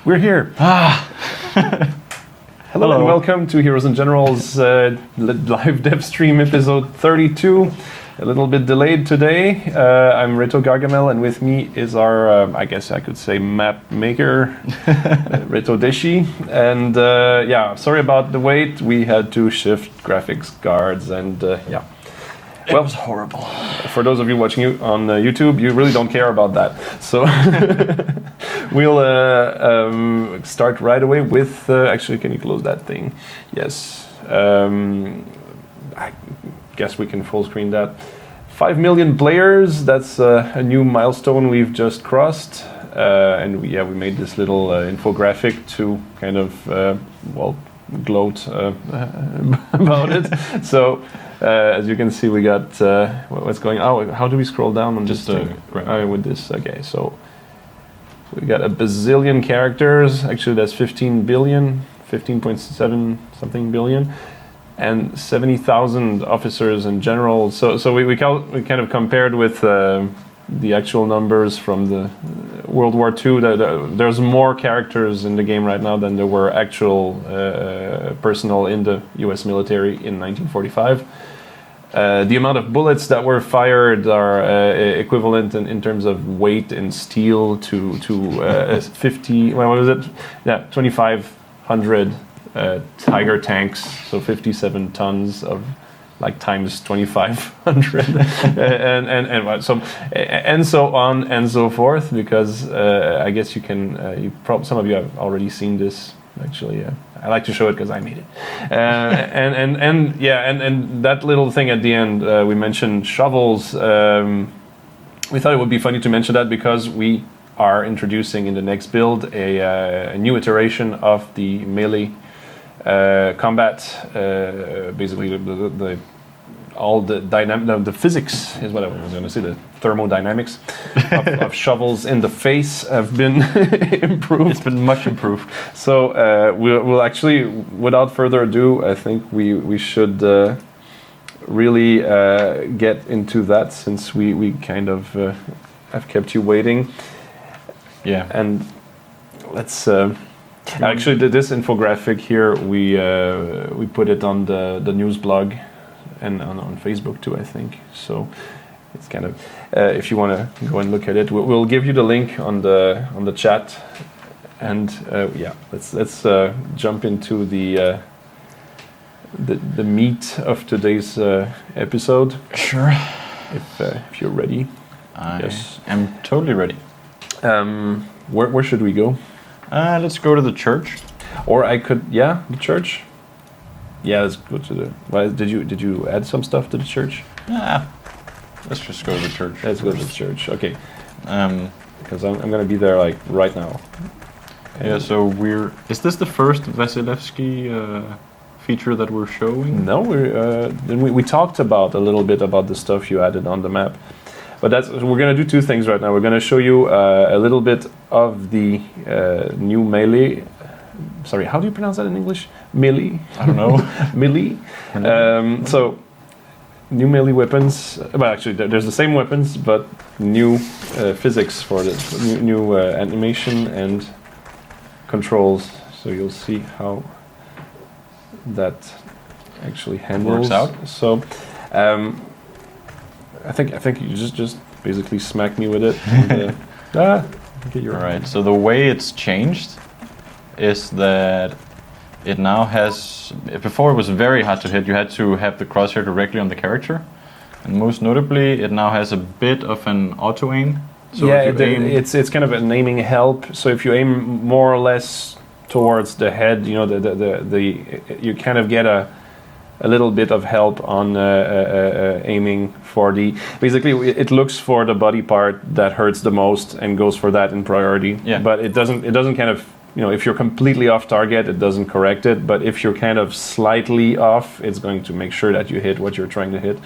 We're here. Hello and welcome to Heroes and Generals live Devstream episode 32. A little bit delayed today. I'm Reto Gargamel, and with me is our, I guess I could say, map maker, Reto Deshi. And yeah, sorry about the wait. We had to shift graphics cards, and yeah. It was horrible. For those of you watching on YouTube, you really don't care about that. So we'll start right away with... actually, can you close that thing? Yes. I guess we can full screen that. 5 million players, that's a new milestone we've just crossed. And we made this little infographic to kind of, gloat about it. So... as you can see, we got what's going on. Oh, how do we scroll down on just this thing? With this, okay. So we got a bazillion characters. Actually, that's 15 billion, 15.7 something billion, and 70,000 officers and generals. So we kind of compared with the actual numbers from the World War II. There's more characters in the game right now than there were actual personnel in the U.S. military in 1945. The amount of bullets that were fired are equivalent in terms of weight in steel to 50. What was it? Yeah, 2,500 Tiger tanks. So 57 tons of. Like times 2,500, and so on and so forth. Because I guess you can. Some of you have already seen this. Actually, I like to show it because I made it. And that little thing at the end, we mentioned shovels. We thought it would be funny to mention that because we are introducing in the next build a new iteration of the melee. Combat, basically the physics is what I was going to say. The thermodynamics of shovels in the face have been improved. It's been much improved. So we'll actually, without further ado, I think we should really get into that since we kind of have kept you waiting. Yeah, and let's. Actually, this infographic here, we put it on the news blog and on Facebook too, I think. So it's kind of if you want to go and look at it, we'll give you the link on the chat. And yeah, let's jump into the meat of today's episode. Sure. If you're ready. I am totally ready. Where should we go? Let's go to the church. Or I could, the church. Yeah, let's go to the. Well, did you add some stuff to the church? Let's just go to the church. Let's go to the church. Okay. Because I'm gonna be there like right now. Yeah. So Is this the first Vasilevsky feature that we're showing? No, we talked about a little bit about the stuff you added on the map. But we're going to do two things right now. We're going to show you a little bit of the new melee. Sorry, how do you pronounce that in English? Melee? I don't know. Melee. So, new melee weapons. Well, actually, there's the same weapons, but new physics for it. New animation and controls. So you'll see how that actually handles. Works out. So. I think you just basically smack me with it. And, All right. So the way it's changed is that it now has. Before it was very hard to hit. You had to have the crosshair directly on the character, and most notably, it now has a bit of an auto aim. So it's kind of an aiming help. So if you aim more or less towards the head, you know, you kind of get a little bit of help on aiming for the... Basically, it looks for the body part that hurts the most and goes for that in priority. Yeah. But it doesn't kind of... You know, if you're completely off target, it doesn't correct it. But if you're kind of slightly off, it's going to make sure that you hit what you're trying to hit.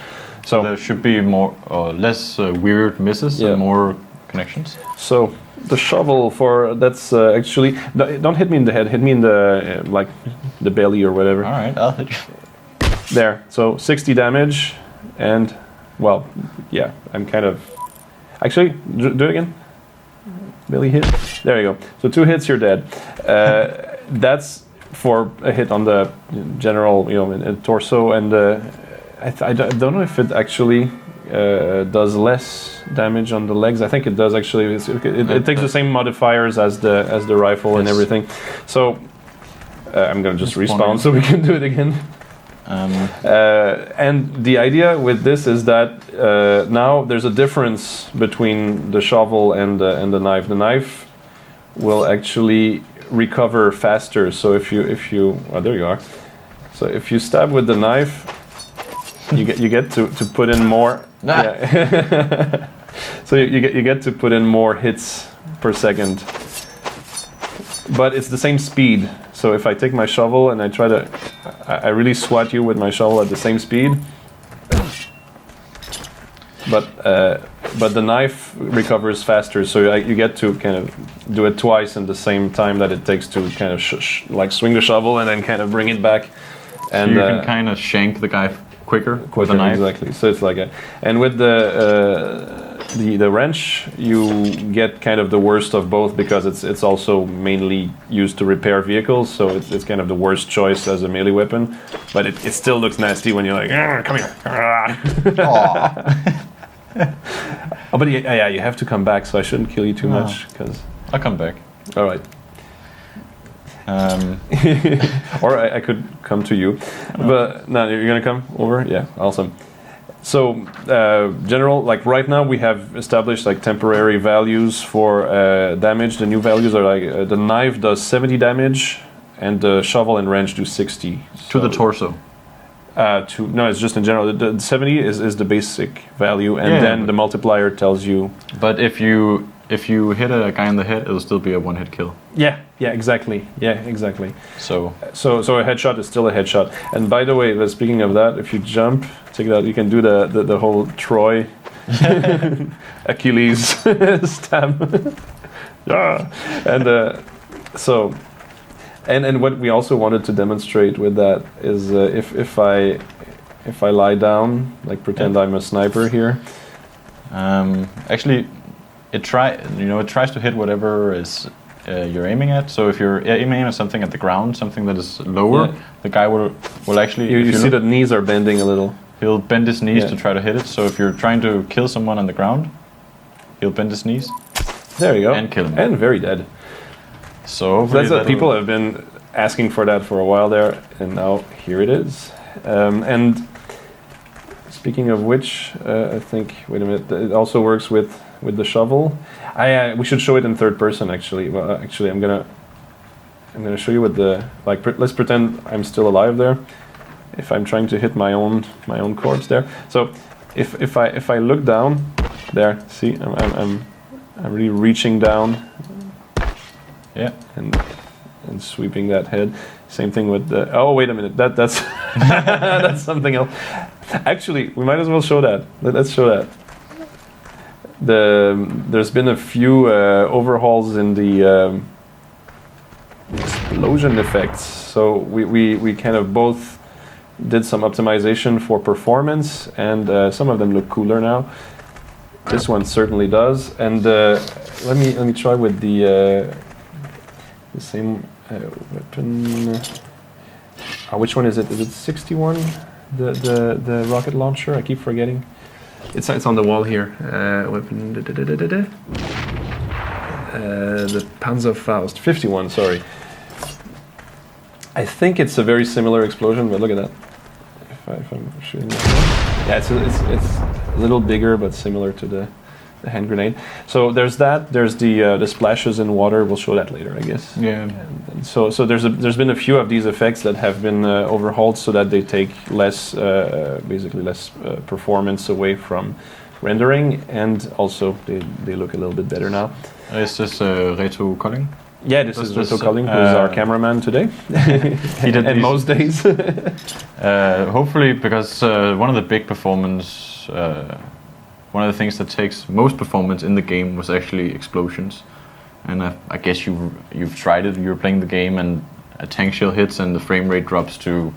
So there should be more or less weird misses and more connections. So the shovel that's actually... Don't hit me in the head. Hit me in the like the belly or whatever. All right, I'll hit you. There, so 60 damage, and, well, yeah, I'm kind of... Actually, do it again. Melee hit. There you go. So 2 hits, you're dead. That's for a hit on the general, in torso, and I don't know if it actually does less damage on the legs. I think it does actually. It takes the same modifiers as the rifle and everything. So I'm gonna just respawn so we can do it again. And the idea with this is that now there's a difference between the shovel and the knife. The knife will actually recover faster. So if you there you are. So if you stab with the knife, you get to put in more. Yeah. So you get to put in more hits per second. But it's the same speed. So if I take my shovel and I really swat you with my shovel at the same speed. But the knife recovers faster, so you get to kind of do it twice in the same time that it takes to kind of like swing the shovel and then kind of bring it back. And so you can kind of shank the guy quicker with the knife. Exactly. So it's like and with the wrench, you get kind of the worst of both because it's also mainly used to repair vehicles, so it's kind of the worst choice as a melee weapon. But it still looks nasty when you're like, come here. Oh, but yeah, you have to come back, so I shouldn't kill you too much because I'll come back. All right. Or I could come to you, but no, you're gonna come over. Yeah, awesome. So, general, like right now we have established like temporary values for damage. The new values are like the knife does 70 damage, and the shovel and wrench do 60. To the torso. No, it's just in general. The 70 is the basic value, and then the multiplier tells you. But if you hit a guy in the head, it'll still be a 1-hit kill. Yeah, exactly. Yeah, exactly. So a headshot is still a headshot. And by the way, speaking of that, if you jump, check it out. You can do the whole Troy Achilles stab. Yeah, and so. And what we also wanted to demonstrate with that is if I lie down, like pretend I'm a sniper here. Actually, it tries to hit whatever is you're aiming at. So if you're aiming at something at the ground, something that is lower, the guy will actually. You see the knees are bending a little. He'll bend his knees to try to hit it. So if you're trying to kill someone on the ground, he'll bend his knees. There you go. And kill him. And very dead. So that's what people have been asking for that for a while there, and now here it is. And speaking of which, I think wait a minute, it also works with the shovel. We should show it in third person actually. Well, actually, I'm gonna show you with the let's pretend I'm still alive there. If I'm trying to hit my own corpse there. So if I look down there, see I'm really reaching down. Yeah, and sweeping that head. Same thing with the. Oh wait a minute, that's that's something else. Actually, we might as well show that. Let's show that. There's been a few overhauls in the explosion effects. So we kind of both did some optimization for performance, and some of them look cooler now. This one certainly does. And let me try with the same weapon. Which one is it? Is it 61? The rocket launcher? I keep forgetting. It's on the wall here. Weapon. The Panzerfaust 51. Sorry. I think it's a very similar explosion, but look at that. If I'm shooting that. Yeah, it's a little bigger, but similar to the hand grenade. So there's that. There's the splashes in water. We'll show that later, I guess. Yeah. And so there's been a few of these effects that have been overhauled so that they take basically less performance away from rendering, and also they look a little bit better now. Is this Reto Colling? Yeah, this is Reto Colling, who's our cameraman today. He did and most days. Hopefully, because one of the big performance. One of the things that takes most performance in the game was actually explosions, and I guess you've tried it. You're playing the game and a tank shell hits and the frame rate drops to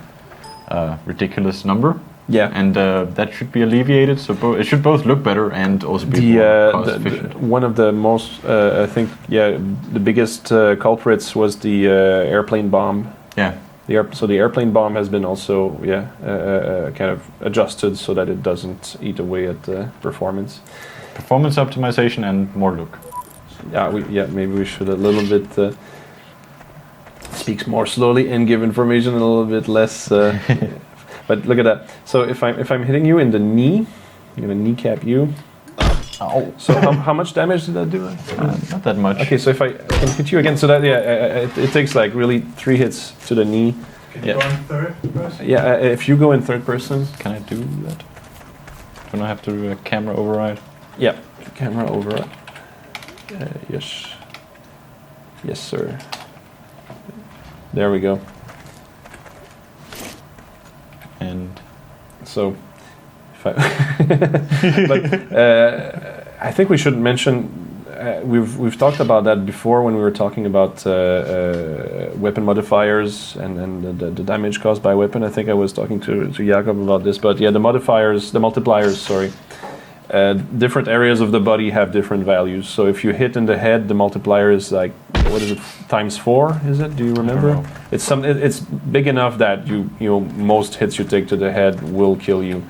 a ridiculous number. Yeah. And that should be alleviated. So it should both look better and also be more cost efficient. One of the most, I think, the biggest culprits was the airplane bomb. Yeah. So the airplane bomb has been also kind of adjusted so that it doesn't eat away at the performance. Performance optimization and more look. Maybe we should a little bit speaks more slowly and give information a little bit less. But look at that. So if I'm hitting you in the knee, I'm gonna kneecap you. Oh. So how much damage did that do? Not that much. Okay, so if I can hit you again, so that it takes like really 3 hits to the knee. Can you go in third person? Yeah, if you go in third person. Can I do that? Do I have to do a camera override? Yeah, camera override. Yes. Yes, sir. There we go. And so, if I but I think we should mention we've talked about that before when we were talking about weapon modifiers and the damage caused by weapon. I think I was talking to Jakob about this, but yeah, the multipliers. Sorry. Different areas of the body have different values. So if you hit in the head, the multiplier is like, what is it, ×4? Is it? Do you remember? I don't know. It's big enough that most hits you take to the head will kill you.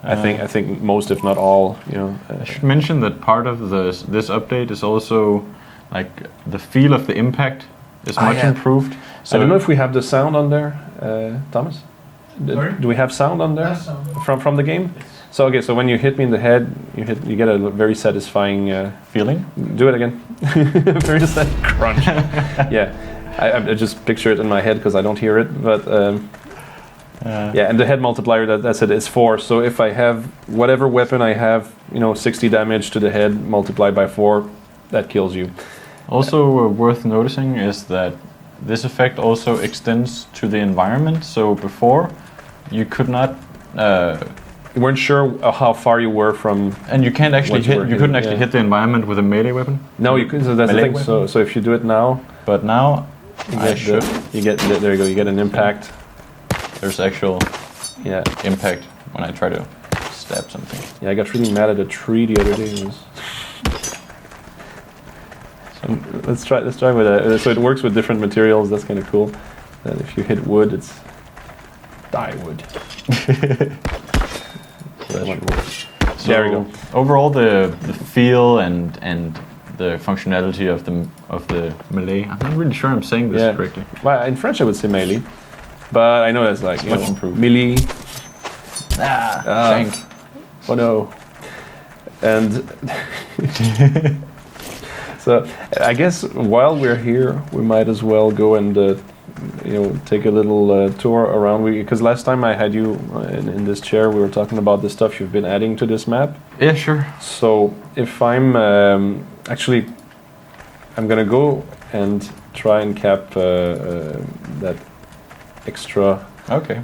I think most, if not all. I should mention that part of this update is also like the feel of the impact is much improved. So I don't know if we have the sound on there, Thomas. Sorry? Do we have sound on there Yes, sound. from the game? So so when you hit me in the head, you get a very satisfying feeling. Do it again. Very sad crunch. Yeah, I just picture it in my head because I don't hear it. But and the head multiplier that's it. It's 4. So if I have whatever weapon I have, 60 damage to the head multiplied by 4, that kills you. Also worth noticing is that this effect also extends to the environment. So before, you could not. You weren't sure how far you were from, and you can't actually Once you were hit. You couldn't hitting, actually hit the environment with a melee weapon. No, you couldn't. So that's the Melee thing. So if you do it now, But now you get there you go. You get an impact. There's actual Yeah, impact when I try to stab something. yeah. I got really mad at a tree the other day. It was... So let's try with so it works with different materials. That's kind of cool. And if you hit wood, it's die wood. So there we go. Overall, the feel and the functionality of the melee. I'm not really sure I'm saying this correctly. Well, in French I would say melee, but I know that's like Much improved. melee. Shank. Oh no. And so I guess while we're here, we might as well go and take a little tour around. Because last time I had you in this chair, we were talking about the stuff you've been adding to this map. Yeah, sure. So if I'm actually, I'm gonna go and try and cap that extra Okay.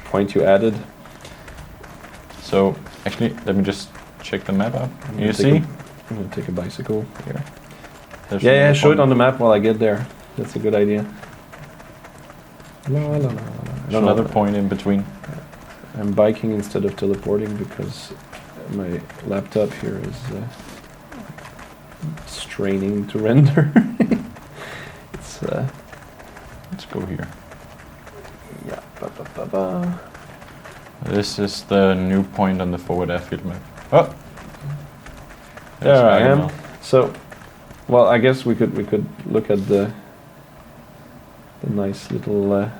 point you added. So actually, let me just check the map out. I'm You gonna see? I'm gonna take a bicycle here. There's Yeah, another show it point. on the map while I get there. That's a good idea. La, la, la, la, la. There's another point in between. I'm biking instead of teleporting because my laptop here is straining to render. It's Let's go here. yeah. Ba, ba, ba, ba. This is the new point on the forward airfield map. Oh, There I am. Diagonal. So, well, I guess we could look at the nice little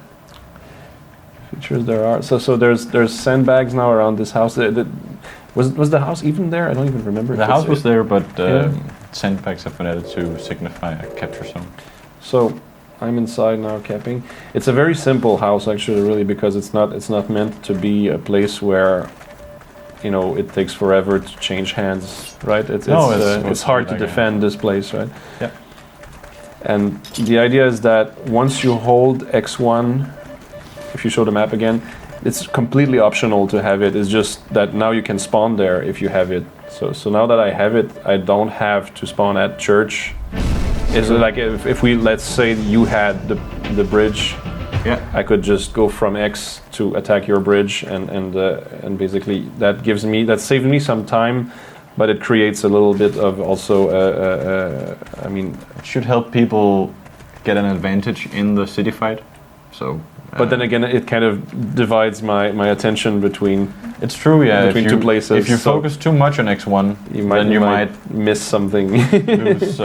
features there are. So there's sandbags now around this house. Was the house even there? I don't even remember. The house was there, but Yeah. sandbags have been added to signify a capture zone. So I'm inside now camping. It's a very simple house actually, really, because it's not meant to be a place where it takes forever to change hands, right? It's hard to defend this place, right? Yeah. And the idea is that once you hold X1, if you show the map again, it's completely optional to have it. It's just that now you can spawn there if you have it. So now that I have it, I don't have to spawn at church. Is it like if we, let's say you had the bridge Yeah. I could just go from X to attack your bridge, and basically that saved me some time, but it creates a little bit of also. I mean, It should help people get an advantage in the city fight. So. But then again, it kind of divides my attention between. It's true, yeah. Between two places. If you focus too much on X1, then you might miss something. lose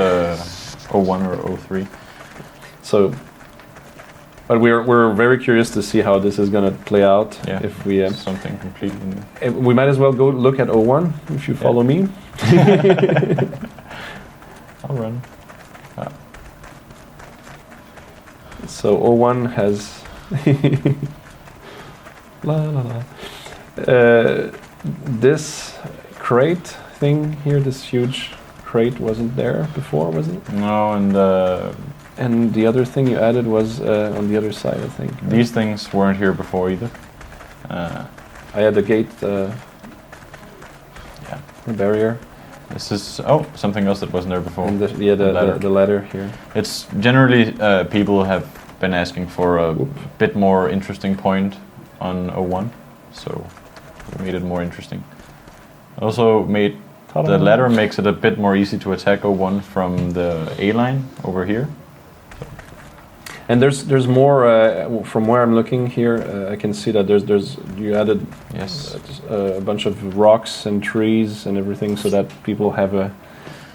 O1 or O3. So, but we're very curious to see how this is going to play out. Yeah. If we something completely new. we might as well go look at O1 if you follow me. I'll run. So O1 has. La la la. This crate thing here, this huge crate, wasn't there before, was it? No, And the other thing you added was on the other side, I think. Right? these things weren't here before either. I had the gate, the barrier, This is something else that wasn't there before. and the ladder here. It's generally people have been asking for a bit more interesting point on O1, so we made it more interesting. Also made the ladder makes it a bit more easy to attack O1 from the A line over here. And there's more from where I'm looking here. I can see that there's you added a bunch of rocks and trees and everything, so that people have a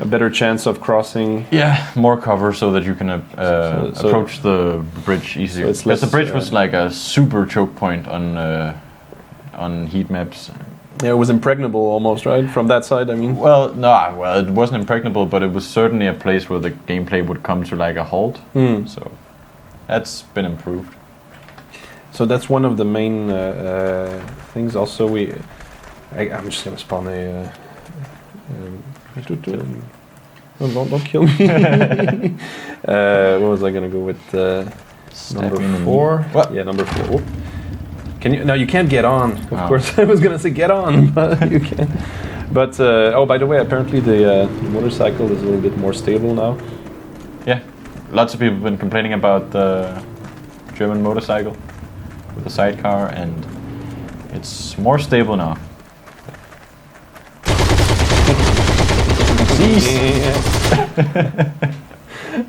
better chance of crossing. Yeah, more cover so that you can approach the bridge easier. So because the bridge was like a super choke point on heat maps. Yeah, it was impregnable almost, right? From that side, I mean. Well, it wasn't impregnable, but it was certainly a place where the gameplay would come to like a halt. So that's been improved. So that's one of the main things. Also, I'm just gonna spawn a. Don't kill me. What was I gonna go with? Number 4. What? Yeah, number 4. Whoop. Can you? No, you can't get on. Of course, I was gonna say get on, but you can't. But by the way, apparently the motorcycle is a little bit more stable now. Yeah, lots of people have been complaining about the German motorcycle with the sidecar, and it's more stable now.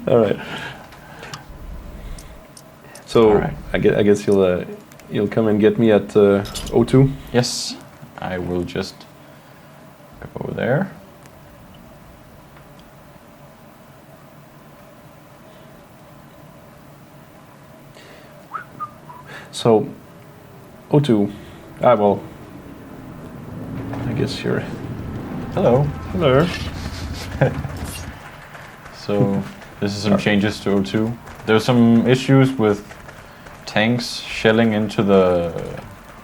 All right. So All right. I guess you'll come and get me at O2. Yes, I will just go over there. So O2. Well, I guess you're. Hello. Hello. So this is some changes to O2. There's some issues with tanks shelling into the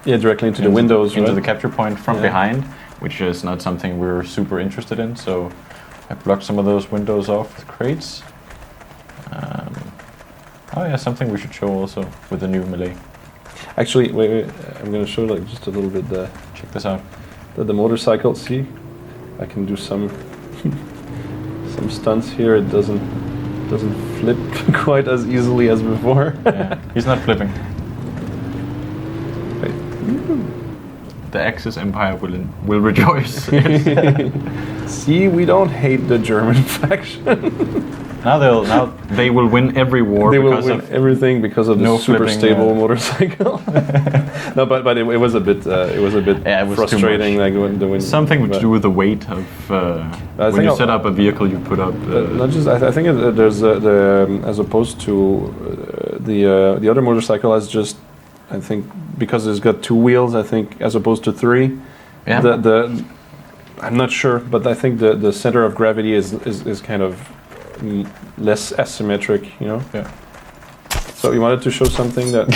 Directly into the windows, into right? the capture point from behind, which is not something we're super interested in. So I blocked some of those windows off with crates. Something we should show also with the new melee. Actually, wait. I'm gonna show like just a little bit Check this out. the motorcycle. See, I can do some some stunts here. It doesn't flip quite as easily as before. Yeah, he's not flipping. Wait. The Axis Empire will rejoice. See, we don't hate the German faction. Now they will win every war. They will because win of everything because of no the super flipping, stable motorcycle. No, but it was a bit it was frustrating. Like when the wind. something to do with the weight of when you set up a vehicle, you put up. Not just. I think there's as opposed to the other motorcycle has just. I think because it's got 2 wheels. I think as opposed to 3. Yeah. I'm not sure, but I think the center of gravity is kind of less asymmetric, you know. Yeah. So you wanted to show something that,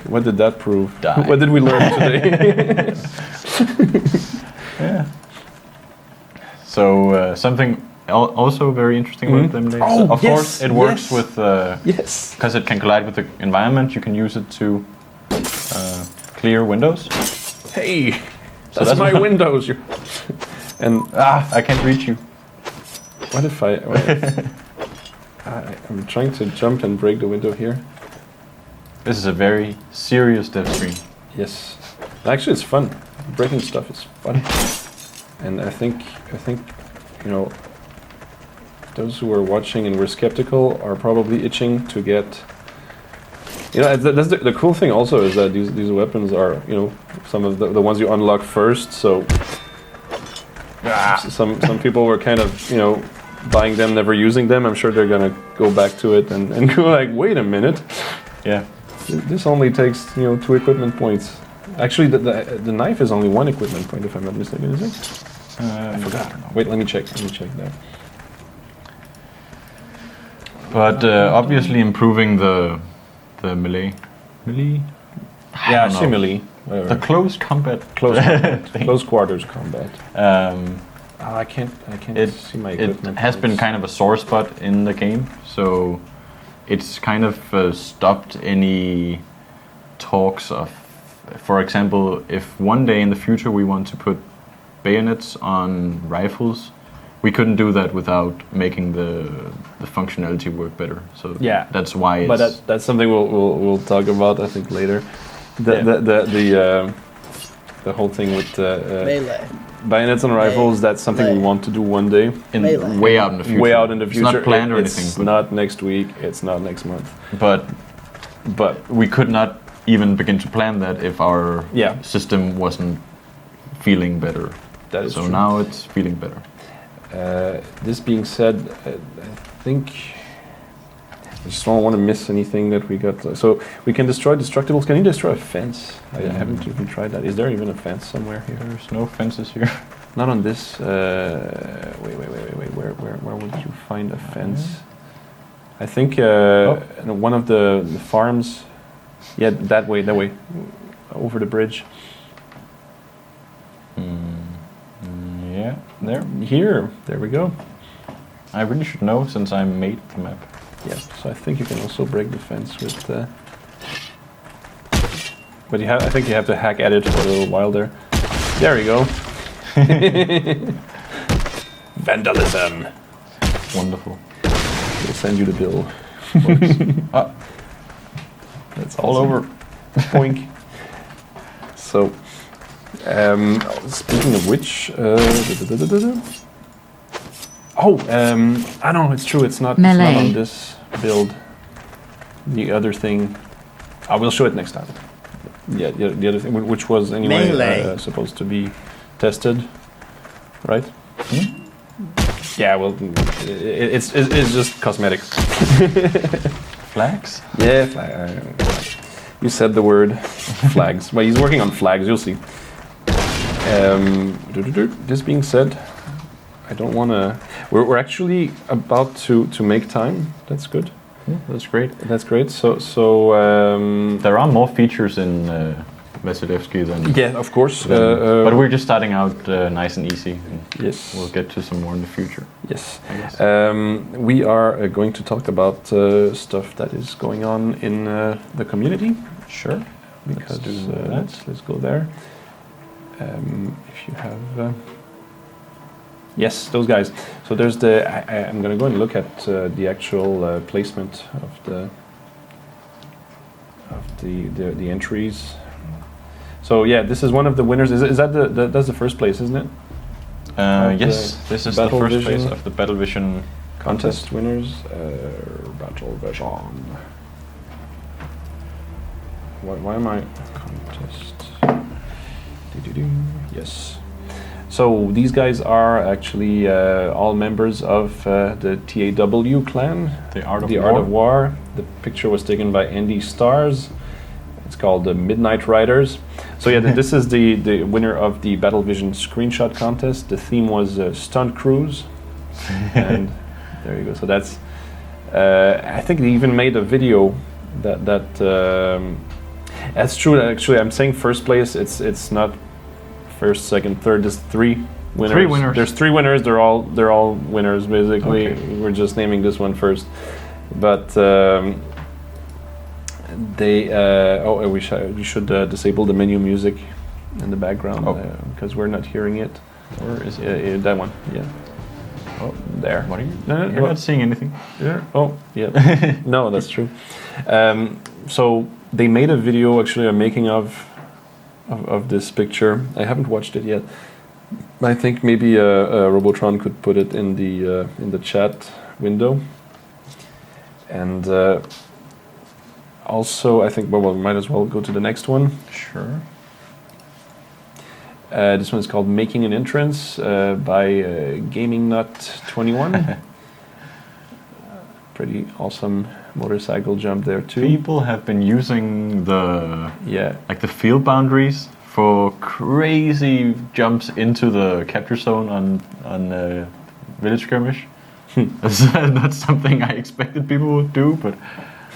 what did that prove? Die. What did we learn today? Yeah. So something also very interesting with them. Of course, it works with yes, because it can collide with the environment. You can use it to clear windows. Hey, that's my windows. And I can't reach you. what if I'm trying to jump and break the window here? This is a very serious Devstream. Yes. Actually, it's fun. Breaking stuff is fun. And I think, you know, those who are watching and were skeptical are probably itching to get. You know, that's the cool thing also is that these weapons are, you know, some of the ones you unlock first. So some people were kind of, you know, buying them, never using them. I'm sure they're gonna go back to it and go like, wait a minute. Yeah. This only takes, you know, 2 equipment points. Actually, the knife is only 1 equipment point, if I'm not mistaken, is it? I forgot. Wait, let me check that. But obviously improving the melee. Melee? Yeah, actually melee. The close combat. Close quarters combat. I can't see my equipment. It has been kind of a sore spot in the game, so it's kind of stopped any talks of, for example, if one day in the future we want to put bayonets on rifles, we couldn't do that without making the functionality work better. So yeah, that's why. It's but that's something we'll talk about, I think, later. The whole thing with melee. Bayonets and rifles, that's something we want to do one day. Way out in the future. Way out in the future. It's not planned or anything. It's not next week. It's not next month. But we could not even begin to plan that if our system wasn't feeling better. That is so true. Now it's feeling better. This being said, I think I just don't want to miss anything that we got. So we can destroy destructibles. Can you destroy a fence? I haven't even tried that. Is there even a fence somewhere here? There's no fences here. Not on this. Wait. Where would you find a fence? I think in one of the farms. Yeah, that way, over the bridge. Yeah, there. Here, there we go. I really should know since I made the map. Yeah, so I think you can also break the fence with. But I think you have to hack at it for a little while there. There we go. Vandalism. Wonderful. We'll send you the bill. That's all awesome. over. Poink. So, speaking of which, I know it's true. It's not on this build. The other thing, I will show it next time. Yeah, the other thing, which was anyway supposed to be tested, right? Hmm? Yeah, well, it's just cosmetics. Flags? Yeah, you said the word flags. Well, he's working on flags. You'll see. This being said, I don't want to. We're actually about to make time. That's good. Yeah, that's great. That's great. So there are more features in Vasilevsky than. Yeah, of course. But we're just starting out nice and easy. And yes. We'll get to some more in the future. Yes. We are going to talk about stuff that is going on in the community. Sure. Because let's go there. If you have. Yes, those guys. So there's I'm going to go and look at the actual placement of the entries. So yeah, this is one of the winners. Is that that's the first place, isn't it? Yes, this is the first place of the Battle Vision contest winners. Battle Vision. Why am I contest? Yes. So these guys are actually all members of the TAW clan. The Art of War. The picture was taken by Andy Stars. It's called the Midnight Riders. So yeah, this is the winner of the Battle Vision screenshot contest. The theme was Stunt Cruise. And there you go. So that's, I think they even made a video that's true. Actually, I'm saying first place. It's not first, second, third. There's 3 winners. 3 winners. There's 3 winners. They're all winners basically. Okay. We're just naming this one first. But we should disable the menu music in the background because we're not hearing it. Or is it that one? Yeah. Oh, there. What are you? No, You're not seeing anything. Yeah. Oh, yeah. No, that's true. So they made a video, actually, a making of this picture. I haven't watched it yet. I think maybe Robotron could put it in the chat window. And also, I think, well, we might as well go to the next one. Sure. This one is called Making an Entrance by Gaming Nut 21. Pretty awesome motorcycle jump there too. People have been using the Yeah. like the field boundaries for crazy jumps into the capture zone on Village Skirmish. That's not something I expected people would do, but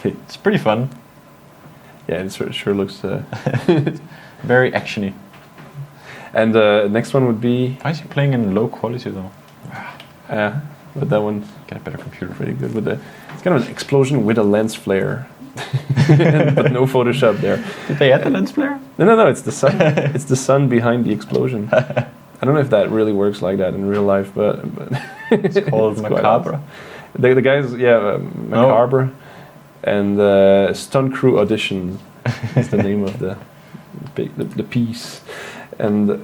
it's pretty fun. Yeah, it sure looks. Very actiony. And next one would be. Why is he playing in low quality though? But that one's Get a better computer. pretty good with the. It's kind of an explosion with a lens flare, but no Photoshop there. Did they add the lens flare? No. It's the sun. It's the sun behind the explosion. I don't know if that really works like that in real life, but It's called quite Macabre. awesome. The guys, Macabre, and Stunt Crew Audition is the name of the piece, and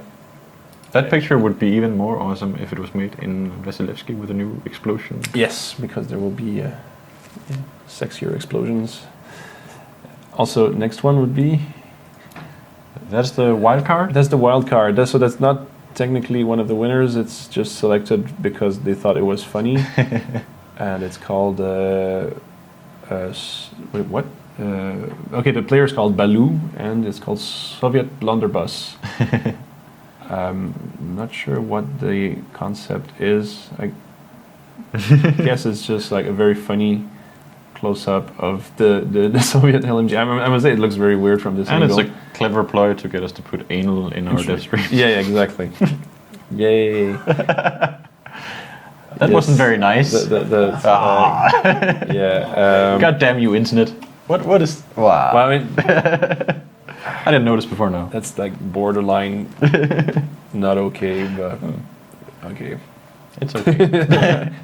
That picture would be even more awesome if it was made in Vasilevsky with a new explosion. yes, because there will be sexier explosions. Also, next one would be That's the wild card? that's the wild card. So that's not technically one of the winners. It's just selected because they thought it was funny, and it's called wait, what? Okay, the player is called Baloo, and it's called Soviet Blunderbuss. Not sure what the concept is. I guess it's just like a very funny close-up of the Soviet LMG. I must say it looks very weird from this And angle. it's a clever ploy to get us to put anal in our Devstream. Yeah, exactly. Yay. That wasn't very nice. Yeah. God damn you, internet. What is... Wow. Well, I mean, I didn't notice before now. that's like borderline not okay, but okay. It's okay.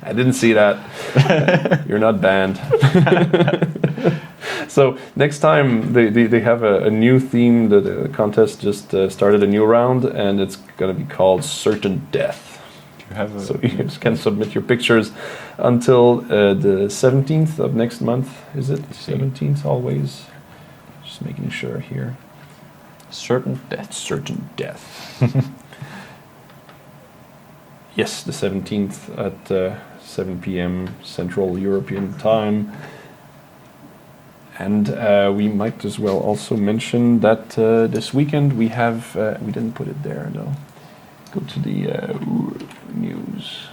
I didn't see that. You're not banned. So next time they have a new theme. The contest just started a new round, and it's gonna be called Certain Death. You have a, So you just can submit your pictures until the 17th of next month. Is it 17th always? Just making sure here. certain death. Certain Death. Yes, the 17th at 7 p.m. Central European Time. And we might as well also mention that this weekend we have, we didn't put it there though. Go to the news.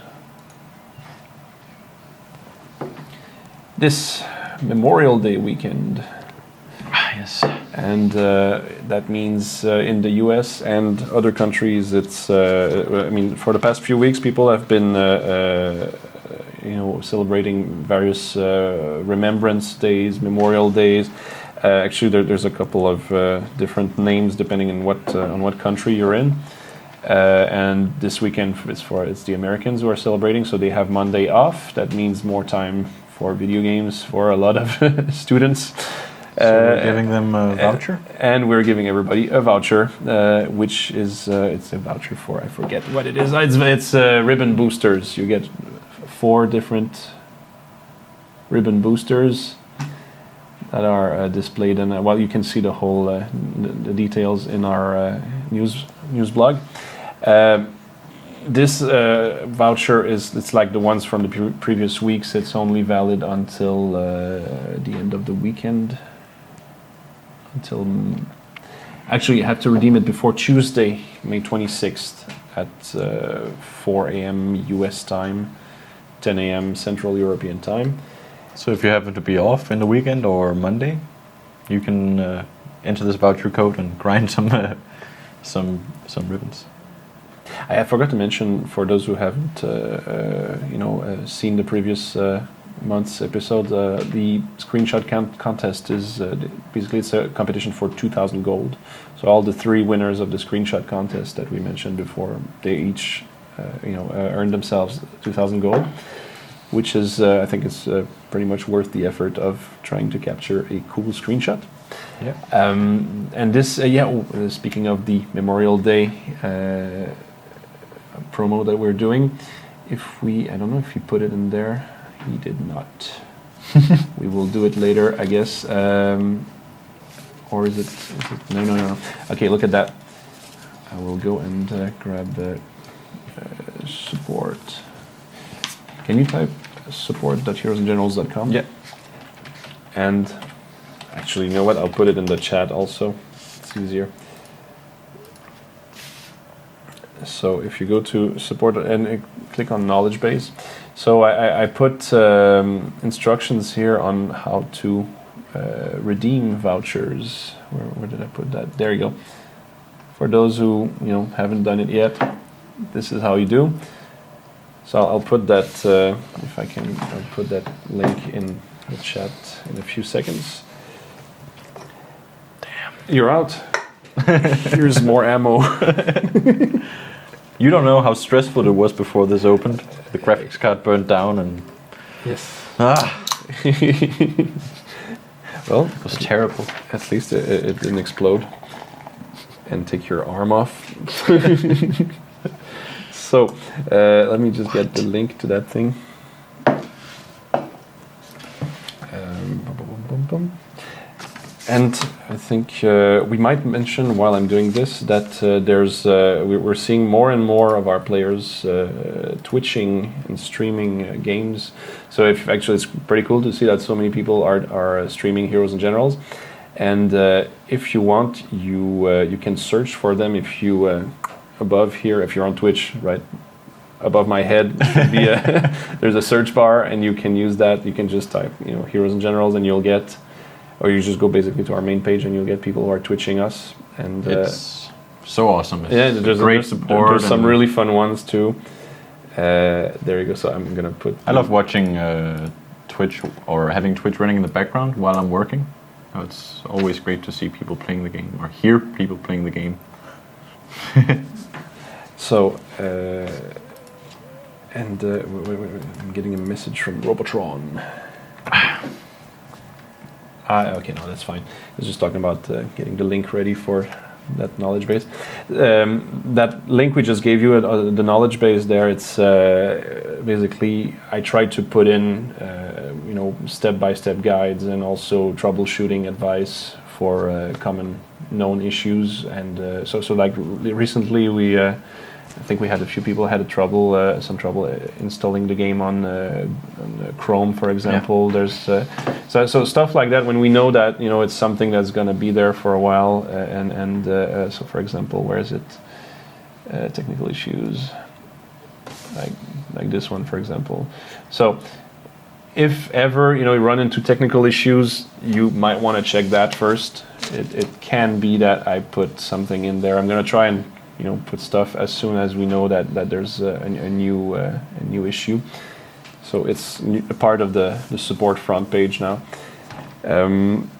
This Memorial Day weekend. Yes. And that means in the US and other countries, it's, I mean, for the past few weeks, people have been, celebrating various remembrance days, memorial days. Actually, there's a couple of different names depending on what country you're in. And this weekend it's the Americans who are celebrating, so they have Monday off. That means more time for video games for a lot of students. So we're giving them a voucher? And we're giving everybody a voucher, which is it's a voucher for, I forget what it is. It's ribbon boosters. You get 4 different ribbon boosters that are displayed, and you can see the whole the details in our news blog. This voucher it's like the ones from the previous weeks. It's only valid until the end of the weekend. Actually, you have to redeem it before Tuesday, May 26th at 4 a.m. US time, 10 a.m. Central European time. So if you happen to be off in the weekend or Monday, you can enter this voucher code and grind some ribbons. I forgot to mention, for those who haven't seen the previous month's episode, the screenshot contest is basically it's a competition for 2,000 gold. So all the 3 winners of the screenshot contest that we mentioned before, they each earned themselves 2,000 gold, which is I think it's pretty much worth the effort of trying to capture a cool screenshot. Yeah. And this, speaking of the Memorial Day promo that we're doing, I don't know if he put it in there. He did not. We will do it later, I guess. Or is it? No. Okay, look at that. I will go and grab the support. Can you type support.heroesandgenerals.com? Yeah. And actually, you know what? I'll put it in the chat also. It's easier. So if you go to support and click on knowledge base, so I put instructions here on how to redeem vouchers. Where did I put that? There you go. For those who haven't done it yet, this is how you do. So I'll put that if I can. I'll put that link in the chat in a few seconds. Damn, you're out. Here's more ammo. You don't know how stressful it was before this opened. The graphics card burned down and... Yes. Well, it was terrible. At least it didn't explode and take your arm off. So, let me just get the link to that thing. And I think we might mention while I'm doing this that we're seeing more and more of our players twitching and streaming games. So it's pretty cool to see that so many people are streaming Heroes and Generals. And if you want, you can search for them. If you above here, if you're on Twitch, right above my head, should be there's a search bar, and you can use that. You can just type Heroes and Generals, and you'll get. Or you just go basically to our main page and you'll get people who are twitching us. And it's so awesome. It's there's great support. There's some really fun ones too. There you go. So I'm gonna put. I love watching Twitch or having Twitch running in the background while I'm working. It's always great to see people playing the game or hear people playing the game. So, wait, I'm getting a message from Robotron. Okay, no, that's fine. I was just talking about getting the link ready for that knowledge base. That link we just gave you, the knowledge base there, it's basically, I tried to put in, step-by-step guides and also troubleshooting advice for common known issues. And so like recently I think we had a few people had some trouble installing the game on Chrome, for example. Yeah. There's so stuff like that when we know that it's something that's going to be there for a while. So for example, where is it? Technical issues, like this one, for example. So if ever you run into technical issues, you might want to check that first. It can be that I put something in there. I'm going to try and put stuff as soon as we know that there's a new issue. So it's a part of the support front page now.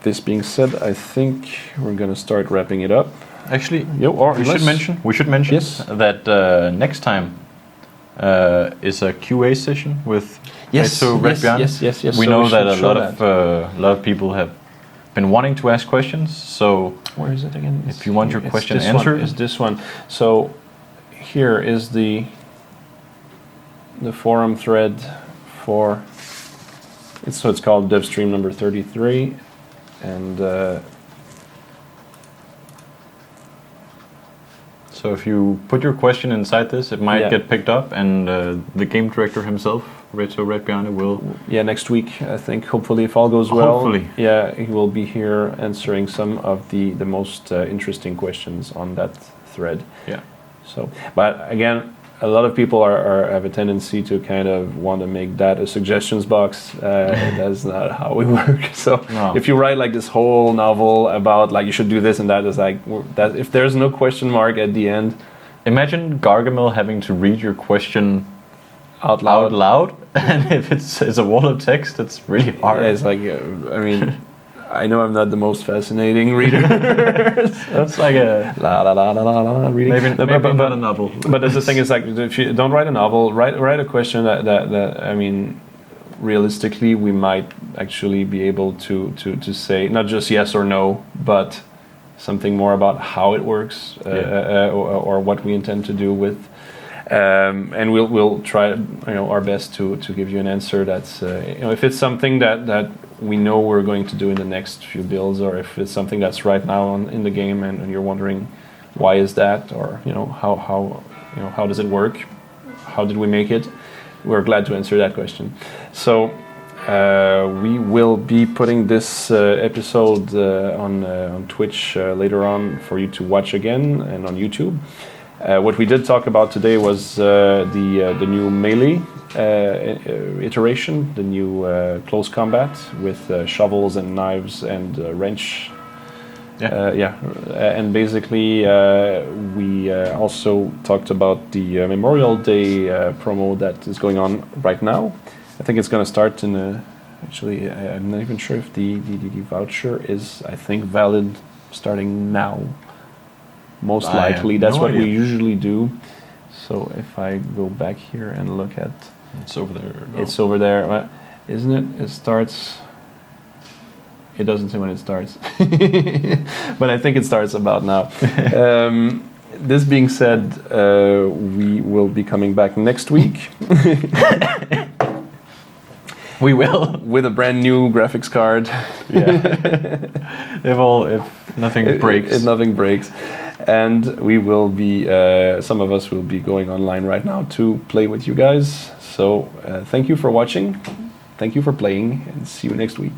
This being said, I think we're going to start wrapping it up. Actually, we should mention yes. that next time is a QA session with yes. We so know that a lot of people have been wanting to ask questions. So where is it again? If you want your question answered, is this one. So here is the forum thread for it's called Devstream number 33, and so if you put your question inside this, it might get picked up, and the game director himself, Reto Redbjarne, will... Yeah, next week, I think, hopefully, if all goes well. Hopefully. Yeah, he will be here answering some of the most interesting questions on that thread. Yeah. So, but again, a lot of people have a tendency to kind of want to make that a suggestions box. That's not how we work. So if you write like this whole novel about like you should do this and that, is like that. If there's no question mark at the end, imagine Gargamel having to read your question out loud. And if it's a wall of text, it's really hard. Yeah, it's like I mean. I know I'm not the most fascinating reader. That's like a la la la la la la reading. Maybe not a novel. But the thing is, like, if you don't write a novel, write a question that I mean, realistically, we might actually be able to say not just yes or no, but something more about how it works or what we intend to do with. And we'll try, our best to give you an answer that's, if it's something that we know we're going to do in the next few builds, or if it's something that's right now in the game and you're wondering why is that, or how does it work, how did we make it, we're glad to answer that question. So we will be putting this episode on Twitch later on for you to watch again, and on YouTube. What we did talk about today was the new melee iteration, the new close combat with shovels and knives and wrench. And basically we also talked about the Memorial Day promo that is going on right now. I think it's going to start actually I'm not even sure if the voucher is, I think, valid starting now. Most likely, that's what we usually do. So if I go back here and look at... It's over there. No. It's over there, isn't it? It starts... It doesn't say when it starts. But I think it starts about now. This being said, we will be coming back next week. We will. With a brand new graphics card. Yeah. if nothing breaks. If nothing breaks. And we will be, some of us will be going online right now to play with you guys. So thank you for watching. Thank you for playing, and see you next week.